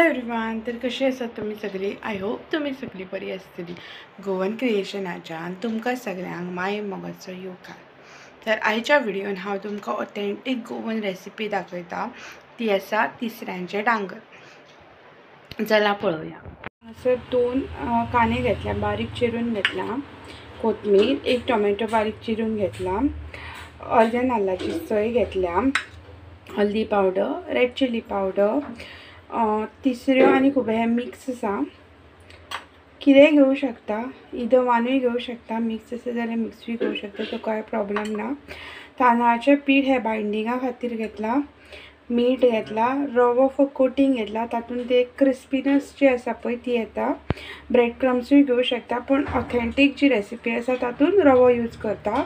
Everyone, तर कशी आसात तुमी सगळी? आय होप तुमी सगळी बरी आसतली. गोवन क्रिएशनाच्यान तुमकां सगळ्यांक माय मोगाचो येवकार. तर आयच्या व्हिडिओन हांव तुमकां ऑथेंटीक गोवन रेसिपी दाखयता. ती आसा तिसऱ्यांचे डांगर. चला पळोवया. असं 2 कांदे घेतल्या, बारीक चिरून घेतला. कोथमीर, 1 टोमॅटो बारीक चिरून घेतला. अर्ध्या नाल्लाची सय घेतल्या. हल्दी पावडर, रेड चिली पावडर, तिसऱ्यो आनी खूब हे मिक्स आसा. कितेंय घेवं शकता, इदर वानूय घेवं शकता. मिक्स आसा जाल्यार मिक्सूय घेवं शकता, तो कांय प्रॉब्लेम ना. तांदळाचें पीठ हे बायंडिंगा खातीर घेतला. मीठ घेतला. रवो फॉर कोटींग घेतला. तातूंत ते क्रिस्पीनेस जी आसा पळय ती येता. ब्रेड क्रम्सूय घेवं शकता, पण ऑथेंटीक जी रेसिपी आसा तातूंत रवो यूज करता.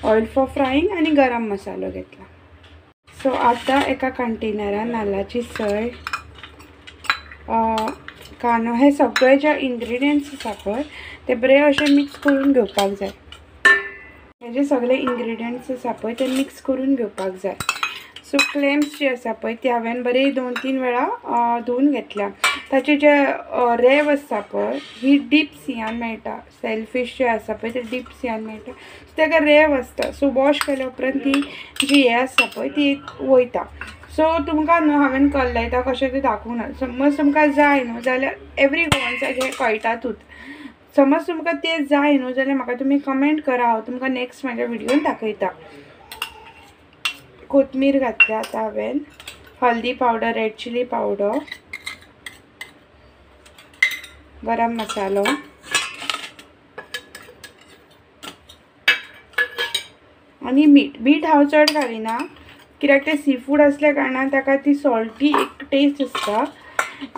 ऑयल फॉर फ्रायींग आनी गरम मसालो घेतला. सो आतां एका कंटेनरान नाल्लाची सय, कांदो, हे सगळे जे इंग्रेडियंट्स आसा पळय ते बरे अशे मिक्स करून घेवपाक जाय. हे जे सगळे इंग्रेडियंट्स आसा पळय ते मिक्स करून घेवपाक जाय. सो क्लेम्स जी आसा पळय ती हांवें बरी 2-3 वेळा धुवन घेतल्या. ताचे जे रेव आसता पळय ही डीप सियान मेळटा. सेलफिश जे आसा पळय ते डीप सियान मेळटा. सो ताका रेव आसता. सो वॉश केल्या उपरांत ती जी हे आसता पळय ती वयता. सो तुमकां न्हू हांवें कलयता कशें तें दाखोवंक ना. समज तुमकां जाय न्हू जाल्यार एवरी गोवन्साक हे कळटातूच. समज तुमकां तें जाय न्हू जाल्यार म्हाका तुमी कमेंट करा, हांव तुमकां नेक्स्ट म्हाज्या व्हिडिओन दाखयता. कोथमीर घातल्या आतां हांवें, हल्दी पावडर, रेड चिली पावडर, गरम मसालो आनी मीठ हांव चड घालिना, कित्याक ते सी फूड असल्या कारणान ताका ती सॉल्टी एक टेस्ट आसता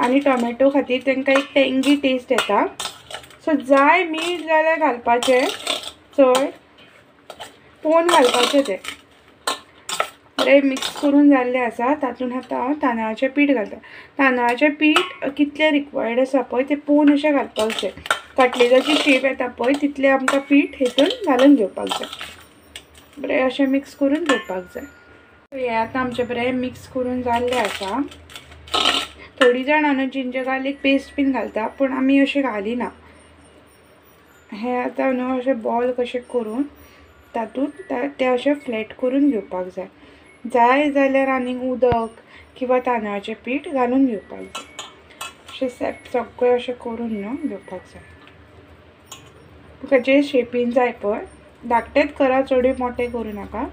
आनी टोमॅटो खातीर तांकां एक टेंगी टेस्ट येता. सो जाय मीठ जाल्यार घालपाचें, चड पळोवन घालपाचें. तें बरें मिक्स करून जाल्लें आसा. तातूंत आतां हांव तांदळाचें पीठ घालता. तांदळाचें पीठ कितलें रिक्वायर्ड आसा पळय तें पळोवन अशें घालपाक जाय. कटलेटाची शेप येता पळय तितलें आमकां पीठ हितून घालून घेवपाक जाय. बरें अशें मिक्स करून घेवपाक जाय. हें आतां आमचें बरें मिक्स करून जाल्लें आसा. थोडी जाणां न्हू जिंजर गार्लीक पेस्ट बीन घालता, पूण आमी अशें घालिना. हें आतां न्हू अशें बॉल कशें करून तातूंत तें अशें फ्लॅट करून घेवपाक जाय. जाय जाल्यार आनीक उदक किंवा तांदळाचें पीठ घालून घेवपाक जाय. अशें सगळें अशें करून न्हू घेवपाक जाय. तुका जे शेपीन जाय पळय धाकटेच करा, चडूय मोठे करूं नाका,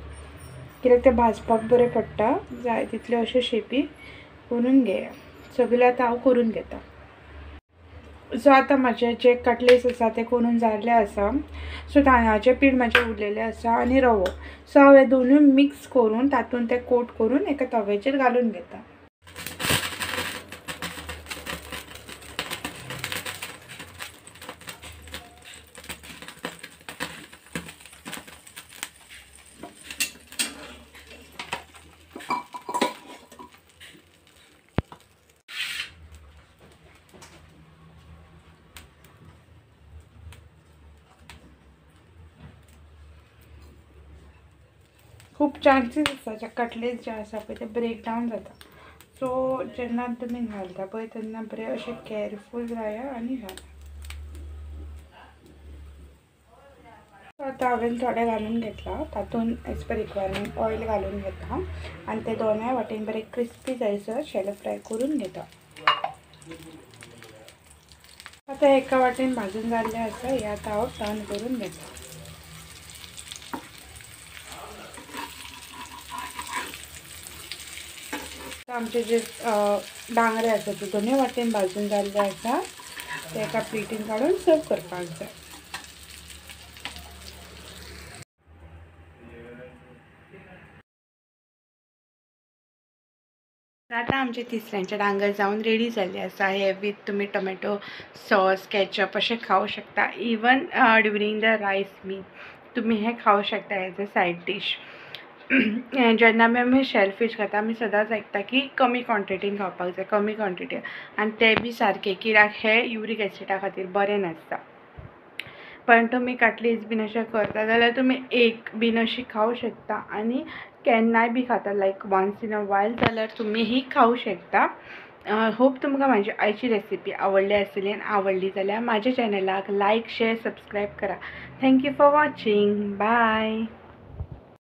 कित्याक ते भाजपाक बरें पडटा. जाय तितले अशे शेपी करून घेया. सगळे आतां हांव करून घेता. सो आतां म्हाजे जे कटलेट्स आसा ते करून जाल्ले आसा. सो तांदळाचें पीठ म्हाजें उरलेलें आसा आनी रवो. सो हांव हे दोनूय मिक्स करून तातूंत ते कोट करून एका तव्याचेर घालून घेता. खूब चान्सीस आसा जे कटलेट्स जे आसा पळय ते ब्रेक डावन जाता. सो जेन्ना तुमी घालता पळय तेन्ना बरें अशें केअरफूल राया आनी घाला. आतां हांवें थोडें घालून घेतला. तातूंत एज पर रिक्वायरमेंट ऑयल घालून घेता आनी ते दोनूय वाटेन बरें क्रिस्पी जायसर शॅलो फ्राय करून घेता. आतां एका वाटेन भाजून जाल्लें आसा. हें आतां हांव टर्न करून घेता. आमचे जे डांगरे आसा ते दोनूय वाटेन भाजून जाल्ले आसा. ते एका प्लेटीन काडून सर्व करपाक जाय. आतां आमचे तिसऱ्यांचे डांगर जावन रेडी जाल्ले आसा. हे वीथ तुमी टोमॅटो सॉस, केचप अशें खावं शकता. इवन ड्युरींग द रायस बी तुमी हे खावं शकता एज अ सायड डीश. जेन्ना आमी शेलफीश खाता आमी सदांच आयकता की कमी क्वॉन्टिटीन खावपाक जाय, कमी क्वॉन्टिटी, आनी ते बी सारके, कित्याक हे युरीक एसिडा खातीर बरें नासता. पण तुमी कटलेट्स बीन अशें करता जाल्यार तुमी एक बीन अशी खावं शकता. आनी केन्नाय बी खाता लायक वन्स इन अ वायल जाल्यार तुमी ही खावं शकता. होप तुमकां माझी आयची रेसिपी आवडली आसतली आनी आवडली जाल्यार माझ्या चॅनलाक लायक शेअर सबस्क्राईब करा. Thank you for watching. बाय.